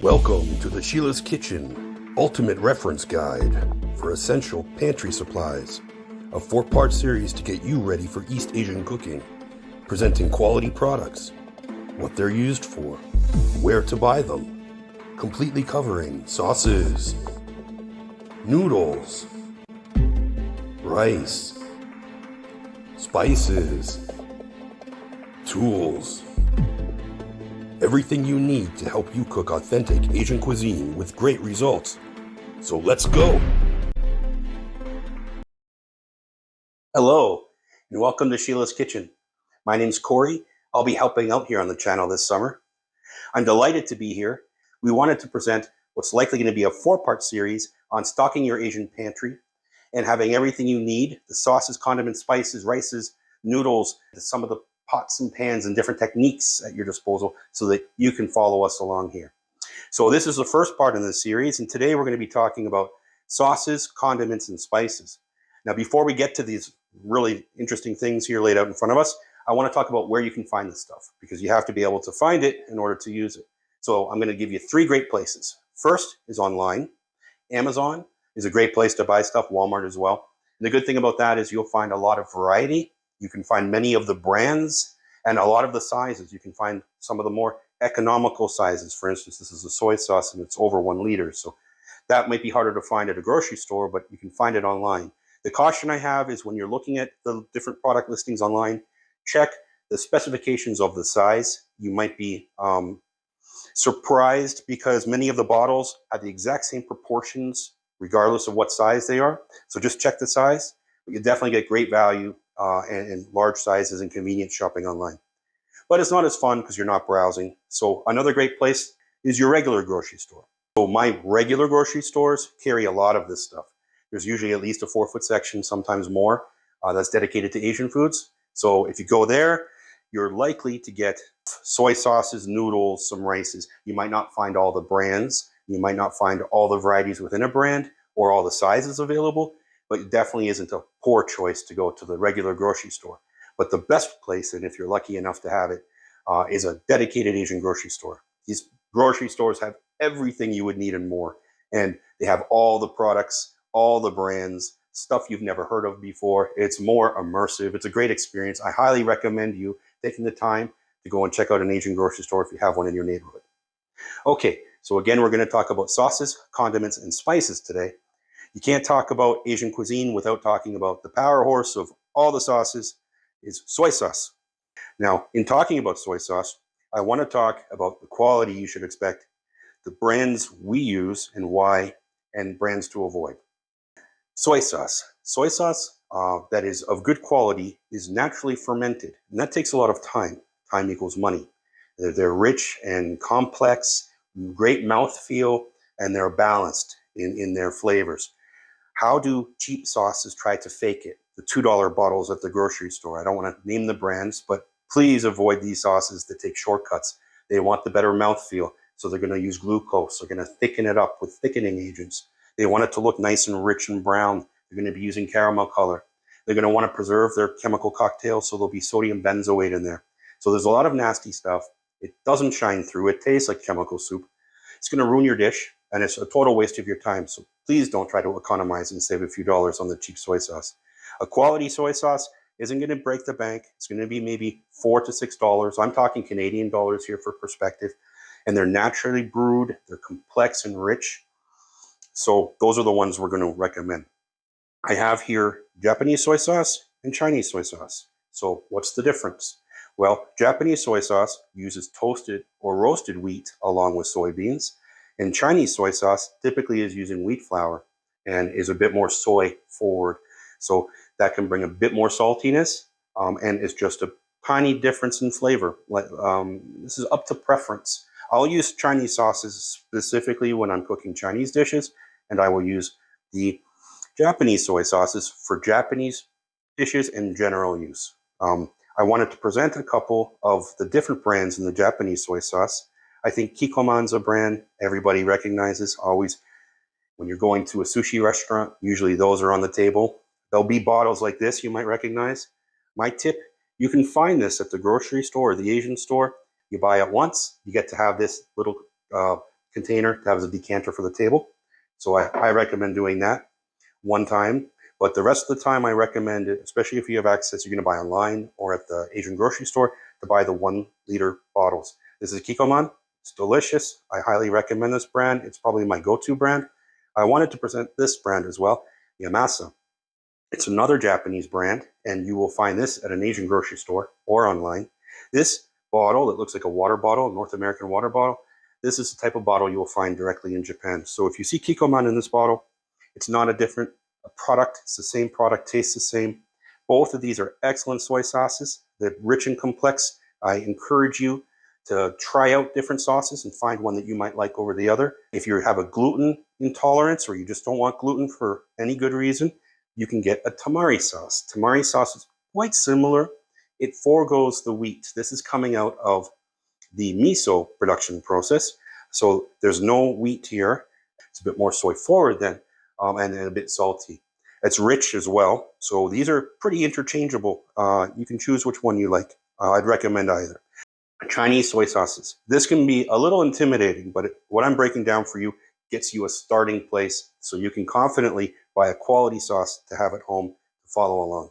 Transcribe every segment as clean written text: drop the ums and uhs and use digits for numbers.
Welcome to the Sheila's Kitchen, ultimate reference guide for essential pantry supplies. A 4-part series to get you ready for East Asian cooking, presenting quality products, what they're used for, where to buy them, completely covering sauces, noodles, rice, spices, tools. Everything you need to help you cook authentic Asian cuisine with great results. So let's go! Hello, and welcome to Sheila's Kitchen. My name's Corey. I'll be helping out here on the channel this summer. I'm delighted to be here. We wanted to present what's likely going to be a 4-part series on stocking your Asian pantry and having everything you need, the sauces, condiments, spices, rices, noodles, some of the pots and pans and different techniques at your disposal so that you can follow us along here. So this is the first part in this series, and today we're going to be talking about sauces, condiments, and spices. Now, before we get to these really interesting things here laid out in front of us, I want to talk about where you can find this stuff, because you have to be able to find it in order to use it. So I'm going to give you 3 great places. First is online. Amazon is a great place to buy stuff, Walmart as well. And the good thing about that is you'll find a lot of variety. You can find many of the brands and a lot of the sizes. You can find some of the more economical sizes. For instance, this is a soy sauce and it's over 1 liter. So that might be harder to find at a grocery store, but you can find it online. The caution I have is when you're looking at the different product listings online, check the specifications of the size. You might be surprised because many of the bottles have the exact same proportions regardless of what size they are. So just check the size, but you definitely get great value and large sizes and convenient shopping online. But it's not as fun because you're not browsing. So another great place is your regular grocery store. So my regular grocery stores carry a lot of this stuff. There's usually at least a 4-foot section, sometimes more, that's dedicated to Asian foods. So if you go there, you're likely to get soy sauces, noodles, some rices. You might not find all the brands. You might not find all the varieties within a brand or all the sizes available, but it definitely isn't a poor choice to go to the regular grocery store. But the best place, and if you're lucky enough to have it, is a dedicated Asian grocery store. These grocery stores have everything you would need and more. And they have all the products, all the brands, stuff you've never heard of before. It's more immersive. It's a great experience. I highly recommend you taking the time to go and check out an Asian grocery store if you have one in your neighborhood. Okay, so again, we're going to talk about sauces, condiments, and spices today. You can't talk about Asian cuisine without talking about the power horse of all the sauces is soy sauce. Now, in talking about soy sauce, I want to talk about the quality you should expect, the brands we use and why, and brands to avoid. Soy sauce. Soy sauce that is of good quality is naturally fermented, and that takes a lot of time. Time equals money. They're rich and complex, great mouthfeel, and they're balanced in their flavors. How do cheap sauces try to fake it? The $2 bottles at the grocery store. I don't want to name the brands, but please avoid these sauces that take shortcuts. They want the better mouthfeel, so they're going to use glucose. They're going to thicken it up with thickening agents. They want it to look nice and rich and brown. They're going to be using caramel color. They're going to want to preserve their chemical cocktail, so there'll be sodium benzoate in there. So there's a lot of nasty stuff. It doesn't shine through. It tastes like chemical soup. It's going to ruin your dish, and it's a total waste of your time. So please don't try to economize and save a few dollars on the cheap soy sauce. A quality soy sauce isn't going to break the bank. It's going to be maybe $4 to $6. I'm talking Canadian dollars here for perspective. And they're naturally brewed. They're complex and rich. So those are the ones we're going to recommend. I have here Japanese soy sauce and Chinese soy sauce. So what's the difference? Well, Japanese soy sauce uses toasted or roasted wheat along with soybeans. And Chinese soy sauce typically is using wheat flour and is a bit more soy forward. So that can bring a bit more saltiness, and it's just a tiny difference in flavor. This is up to preference. I'll use Chinese sauces specifically when I'm cooking Chinese dishes, and I will use the Japanese soy sauces for Japanese dishes and general use. I wanted to present a couple of the different brands in the Japanese soy sauce. I think Kikkoman's a brand everybody recognizes. Always, when you're going to a sushi restaurant, usually those are on the table. There'll be bottles like this you might recognize. My tip, you can find this at the grocery store or the Asian store. You buy it once, you get to have this little container to have as a decanter for the table. So I recommend doing that one time. But the rest of the time, I recommend it, especially if you have access, you're going to buy online or at the Asian grocery store, to buy the 1 liter bottles. This is Kikkoman. It's delicious. I highly recommend this brand. It's probably my go-to brand. I wanted to present this brand as well, Yamasa. It's another Japanese brand, and you will find this at an Asian grocery store or online. This bottle, it looks like a water bottle, a North American water bottle. This is the type of bottle you will find directly in Japan. So if you see Kikkoman in this bottle, it's not a different product. It's the same product, tastes the same. Both of these are excellent soy sauces. They're rich and complex. I encourage you to try out different sauces and find one that you might like over the other. If you have a gluten intolerance or you just don't want gluten for any good reason, you can get a tamari sauce. Tamari sauce is quite similar. It forgoes the wheat. This is coming out of the miso production process. So there's no wheat here. It's a bit more soy forward then, and a bit salty. It's rich as well. So these are pretty interchangeable. You can choose which one you like. I'd recommend either. Chinese soy sauces. This can be a little intimidating, but what I'm breaking down for you gets you a starting place so you can confidently buy a quality sauce to have at home to follow along.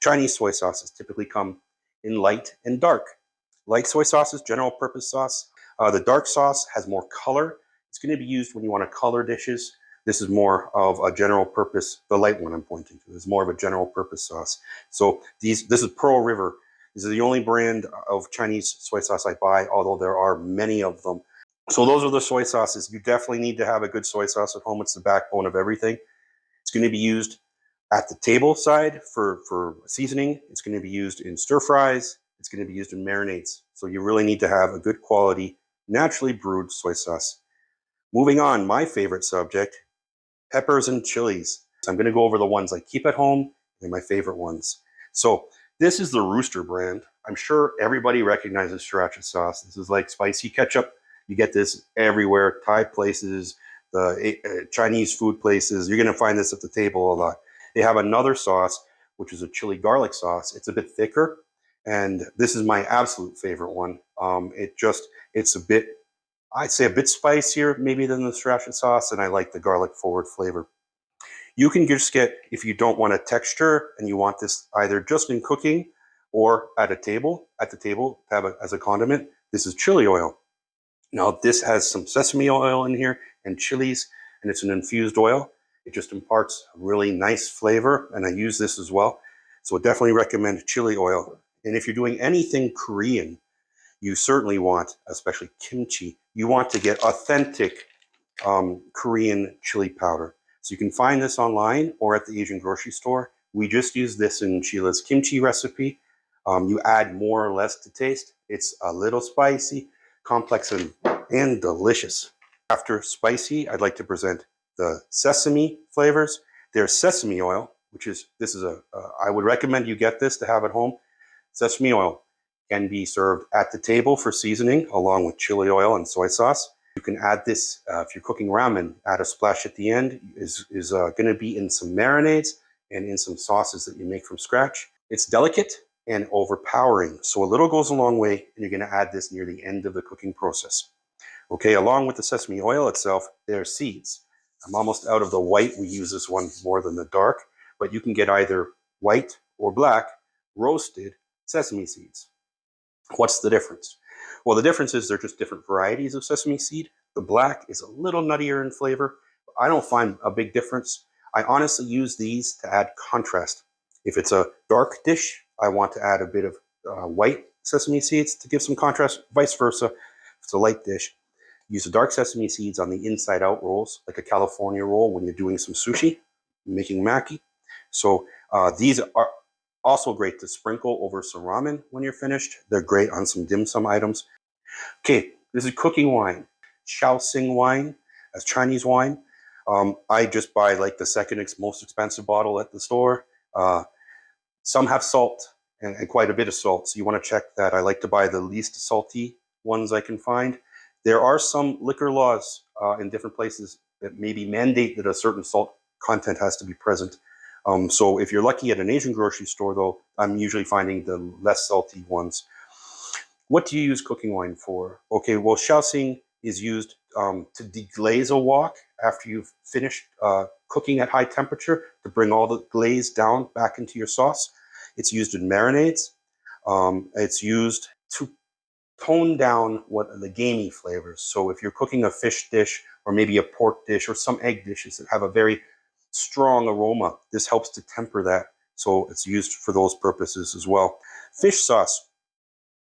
Chinese soy sauces typically come in light and dark. Light soy sauce is general purpose sauce. The dark sauce has more color. It's going to be used when you want to color dishes. This is more of a general purpose. The light one I'm pointing to is more of a general purpose sauce. So this is Pearl River. This is the only brand of Chinese soy sauce I buy, although there are many of them. So those are the soy sauces. You definitely need to have a good soy sauce at home. It's the backbone of everything. It's going to be used at the table side for seasoning. It's going to be used in stir fries. It's going to be used in marinades. So you really need to have a good quality, naturally brewed soy sauce. Moving on, my favorite subject, peppers and chilies. So I'm going to go over the ones I keep at home and my favorite ones. So this is the Rooster brand. I'm sure everybody recognizes sriracha sauce. This is like spicy ketchup. You get this everywhere, Thai places, the Chinese food places. You're going to find this at the table a lot. They have another sauce, which is a chili garlic sauce. It's a bit thicker, and this is my absolute favorite one. It's a bit, I'd say a bit spicier maybe than the sriracha sauce, and I like the garlic forward flavor. You can just get, if you don't want a texture and you want this either just in cooking or at the table to have it as a condiment, this is chili oil. Now this has some sesame oil in here and chilies, and it's an infused oil. It just imparts a really nice flavor, and I use this as well. So I definitely recommend chili oil. And if you're doing anything Korean, you certainly want, especially kimchi, you want to get authentic Korean chili powder. So you can find this online or at the Asian grocery store. We just use this in Sheila's kimchi recipe. You add more or less to taste. It's a little spicy, complex, and delicious. After spicy, I'd like to present the sesame flavors. There's sesame oil, I would recommend you get this to have at home. Sesame oil can be served at the table for seasoning along with chili oil and soy sauce. You can add this, if you're cooking ramen, add a splash at the end. Is going to be in some marinades and in some sauces that you make from scratch. It's delicate and overpowering, so a little goes a long way, and you're going to add this near the end of the cooking process. Okay, along with the sesame oil itself, there are seeds. I'm almost out of the white. We use this one more than the dark, but you can get either white or black roasted sesame seeds. What's the difference? Well, the difference is they're just different varieties of sesame seed. The black is a little nuttier in flavor. I don't find a big difference. I honestly use these to add contrast. If it's a dark dish, I want to add a bit of white sesame seeds to give some contrast, vice versa. If it's a light dish, use the dark sesame seeds on the inside out rolls, like a California roll when you're doing some sushi, making maki. So these are also great to sprinkle over some ramen when you're finished. They're great on some dim sum items. Okay, this is cooking wine. Shaoxing wine, as Chinese wine. I just buy like the second most expensive bottle at the store. Some have salt and quite a bit of salt, so you want to check that. I like to buy the least salty ones I can find. There are some liquor laws in different places that maybe mandate that a certain salt content has to be present. So if you're lucky at an Asian grocery store, though, I'm usually finding the less salty ones. What do you use cooking wine for? Okay, well, Shaoxing is used to deglaze a wok after you've finished cooking at high temperature to bring all the glaze down back into your sauce. It's used in marinades. It's used to tone down what the gamey flavors. So if you're cooking a fish dish or maybe a pork dish or some egg dishes that have a very strong aroma, this helps to temper that. So it's used for those purposes as well. Fish sauce.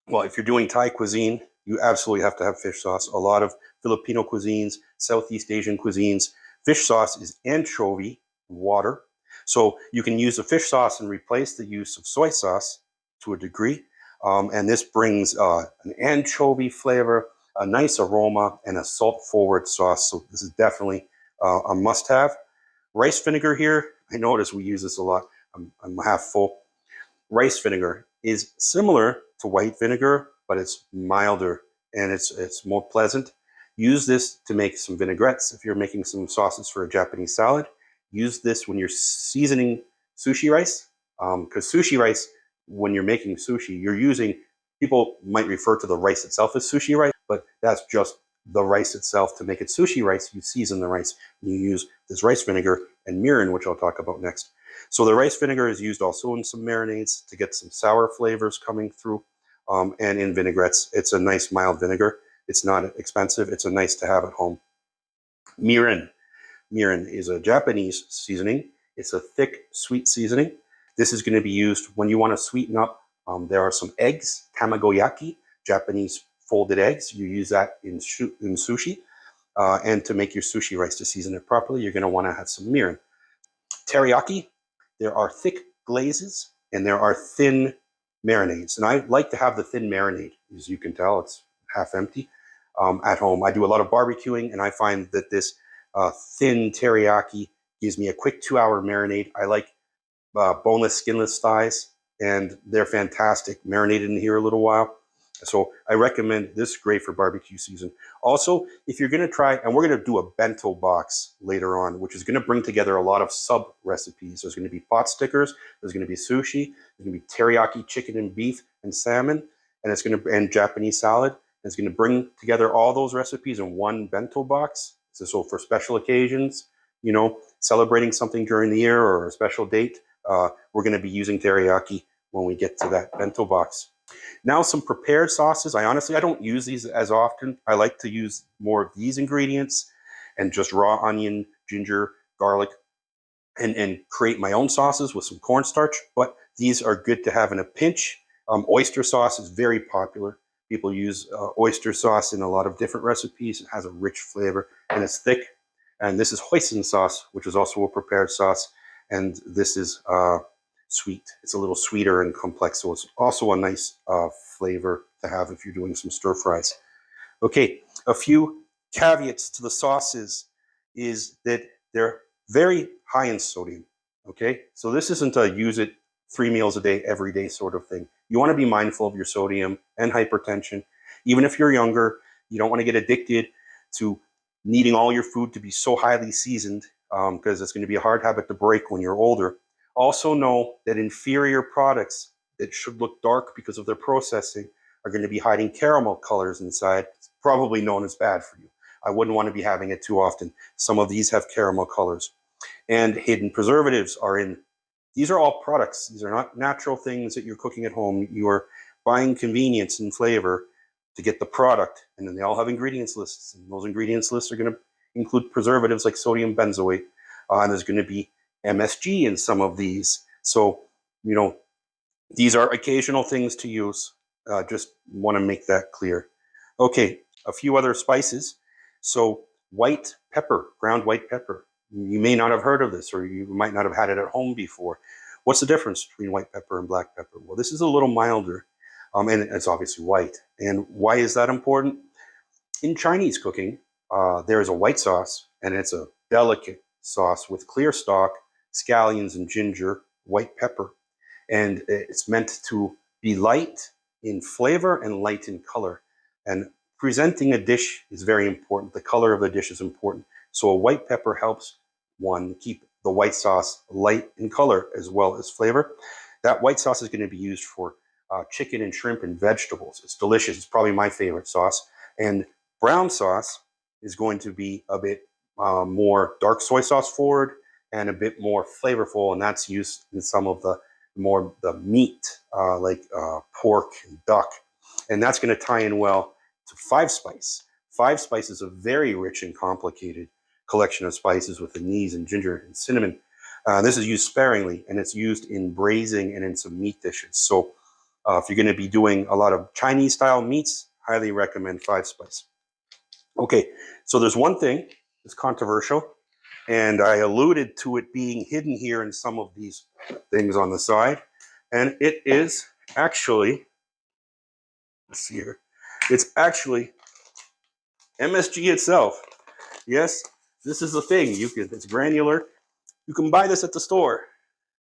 Well, if you're doing Thai cuisine, you absolutely have to have fish sauce. A lot of Filipino cuisines, Southeast Asian cuisines, fish sauce is anchovy water. So you can use the fish sauce and replace the use of soy sauce to a degree. And this brings an anchovy flavor, a nice aroma, and a salt-forward sauce. So this is definitely a must-have. Rice vinegar here, I notice we use this a lot. I'm half full. Rice vinegar is similar to white vinegar, but it's milder and it's more pleasant. Use this to make some vinaigrettes if you're making some sauces for a Japanese salad. Use this when you're seasoning sushi rice, because sushi rice, when you're making sushi, you're using, people might refer to the rice itself as sushi rice, but that's just the rice itself. To make it sushi rice, you season the rice. You use this rice vinegar and mirin, which I'll talk about next. So the rice vinegar is used also in some marinades to get some sour flavors coming through, and in vinaigrettes. It's a nice mild vinegar. It's not expensive. It's a nice to have at home. Mirin. Mirin is a Japanese seasoning. It's a thick, sweet seasoning. This is going to be used when you want to sweeten up. There are some eggs, tamagoyaki, Japanese folded eggs. You use that in sushi. And to make your sushi rice, to season it properly, you're going to want to have some mirin. Teriyaki, there are thick glazes and there are thin marinades. And I like to have the thin marinade. As you can tell, it's half empty at home. I do a lot of barbecuing, and I find that this thin teriyaki gives me a quick 2-hour marinade. I like boneless, skinless thighs, and they're fantastic, marinated in here a little while. So I recommend this, great for barbecue season. Also, if you're going to try, and we're going to do a bento box later on, which is going to bring together a lot of sub recipes. There's going to be pot stickers, there's going to be sushi, there's going to be teriyaki chicken and beef and salmon, and it's going to, and Japanese salad. It's going to bring together all those recipes in one bento box. So for special occasions, you know, celebrating something during the year or a special date, we're going to be using teriyaki when we get to that bento box. Now, some prepared sauces. I don't use these as often. I like to use more of these ingredients and just raw onion, ginger, garlic, and create my own sauces with some cornstarch. But these are good to have in a pinch. Oyster sauce is very popular. People use oyster sauce in a lot of different recipes. It has a rich flavor and it's thick. And this is hoisin sauce, which is also a prepared sauce. And this is sweet. It's a little sweeter and complex, so it's also a nice flavor to have if you're doing some stir fries. Okay, a few caveats to the sauces is that they're very high in sodium. Okay, so this isn't a use it 3 meals a day, every day sort of thing. You want to be mindful of your sodium and hypertension. Even if you're younger, you don't want to get addicted to needing all your food to be so highly seasoned, because it's going to be a hard habit to break when you're older. Also know that inferior products that should look dark because of their processing are going to be hiding caramel colors inside. It's probably known as bad for you. I wouldn't want to be having it too often. Some of these have caramel colors. And hidden preservatives are in. These are all products. These are not natural things that you're cooking at home. You are buying convenience and flavor to get the product. And then they all have ingredients lists. And those ingredients lists are going to include preservatives like sodium benzoate. And there's going to be MSG in some of these. So, you know, these are occasional things to use. Just want to make that clear. Okay, a few other spices. So white pepper, ground white pepper. You may not have heard of this, or you might not have had it at home before. What's the difference between white pepper and black pepper? Well, this is a little milder, and it's obviously white. And why is that important? In Chinese cooking, there is a white sauce, and it's a delicate sauce with clear stock, scallions and ginger, white pepper. And it's meant to be light in flavor and light in color. And presenting a dish is very important. The color of the dish is important. So a white pepper helps one keep the white sauce light in color as well as flavor. That white sauce is going to be used for chicken and shrimp and vegetables. It's delicious. It's probably my favorite sauce. And brown sauce is going to be a bit more dark soy sauce forward and a bit more flavorful, and that's used in some of the meat, like pork and duck, and that's going to tie in well to five spice. Five spice is a very rich and complicated collection of spices with anise and ginger and cinnamon. This is used sparingly, and it's used in braising and in some meat dishes. So if you're going to be doing a lot of Chinese style meats, highly recommend five spice. Okay, so there's one thing that's controversial, and I alluded to it being hidden here in some of these things on the side, and it is actually, let's see here, it's actually MSG itself. Yes, this is the thing. It's granular. You can buy this at the store.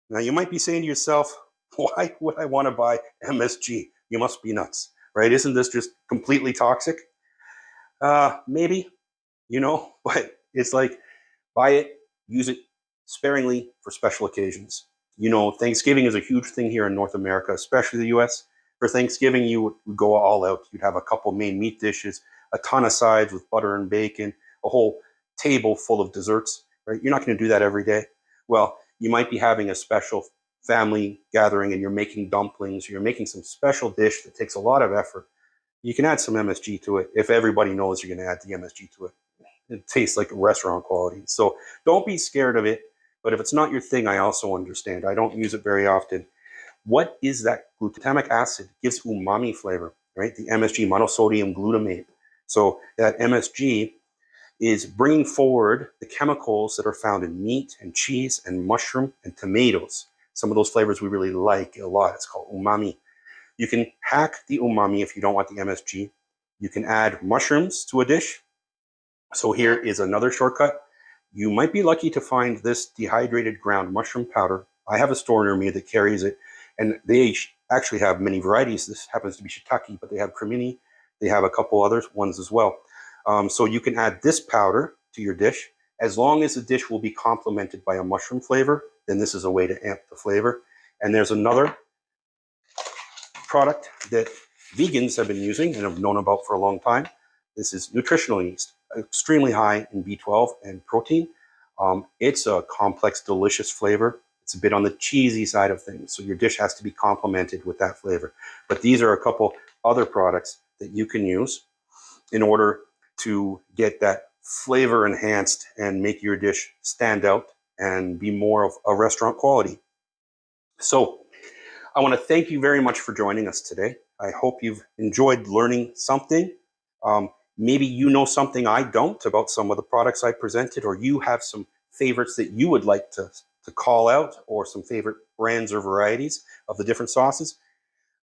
Now you might be saying to yourself, why would I want to buy MSG? You must be nuts, right? Isn't this just completely toxic? Maybe, but it's like, buy it, use it sparingly for special occasions. Thanksgiving is a huge thing here in North America, especially the US. For Thanksgiving, you would go all out. You'd have a couple main meat dishes, a ton of sides with butter and bacon, a whole table full of desserts, right? You're not going to do that every day. Well, you might be having a special family gathering and you're making dumplings, you're making some special dish that takes a lot of effort. You can add some MSG to it if everybody knows you're going to add the MSG to it. It tastes like restaurant quality. So don't be scared of it. But if it's not your thing, I also understand. I don't use it very often. What is that? Glutamic acid gives umami flavor, right? The MSG, monosodium glutamate. So that MSG is bringing forward the chemicals that are found in meat and cheese and mushroom and tomatoes. Some of those flavors we really like a lot. It's called umami. You can hack the umami if you don't want the MSG. You can add mushrooms to a dish. So here is another shortcut. You might be lucky to find this dehydrated ground mushroom powder. I have a store near me that carries it, and they actually have many varieties. This happens to be shiitake, but they have cremini. They have a couple other ones as well. So you can add this powder to your dish. As long as the dish will be complemented by a mushroom flavor, then this is a way to amp the flavor. And there's another product that vegans have been using and have known about for a long time. This is nutritional yeast, extremely high in B12 and protein. It's a complex, delicious flavor. It's a bit on the cheesy side of things, so your dish has to be complemented with that flavor. But these are a couple other products that you can use in order to get that flavor enhanced and make your dish stand out and be more of a restaurant quality. So I want to thank you very much for joining us today. I hope you've enjoyed learning something. Maybe you know something I don't about some of the products I presented, or you have some favorites that you would like to call out, or some favorite brands or varieties of the different sauces.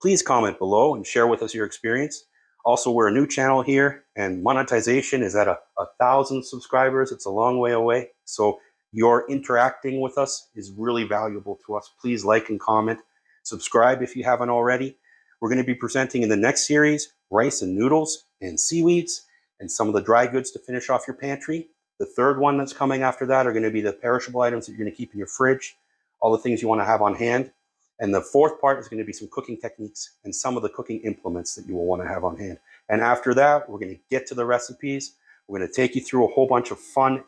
Please comment below and share with us your experience. Also, we're a new channel here, and monetization is at 1,000 subscribers. It's a long way away. So your interacting with us is really valuable to us. Please like and comment. Subscribe if you haven't already. We're going to be presenting in the next series rice and noodles and seaweeds and some of the dry goods to finish off your pantry. The third one that's coming after that are going to be the perishable items that you're going to keep in your fridge, all the things you want to have on hand. And the fourth part is going to be some cooking techniques and some of the cooking implements that you will want to have on hand. And after that, we're going to get to the recipes. We're going to take you through a whole bunch of fun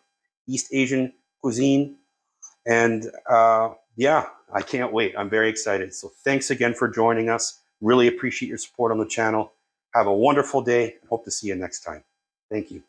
East Asian cuisine. And yeah, I can't wait. I'm very excited. So thanks again for joining us. Really appreciate your support on the channel. Have a wonderful day and hope to see you next time. Thank you.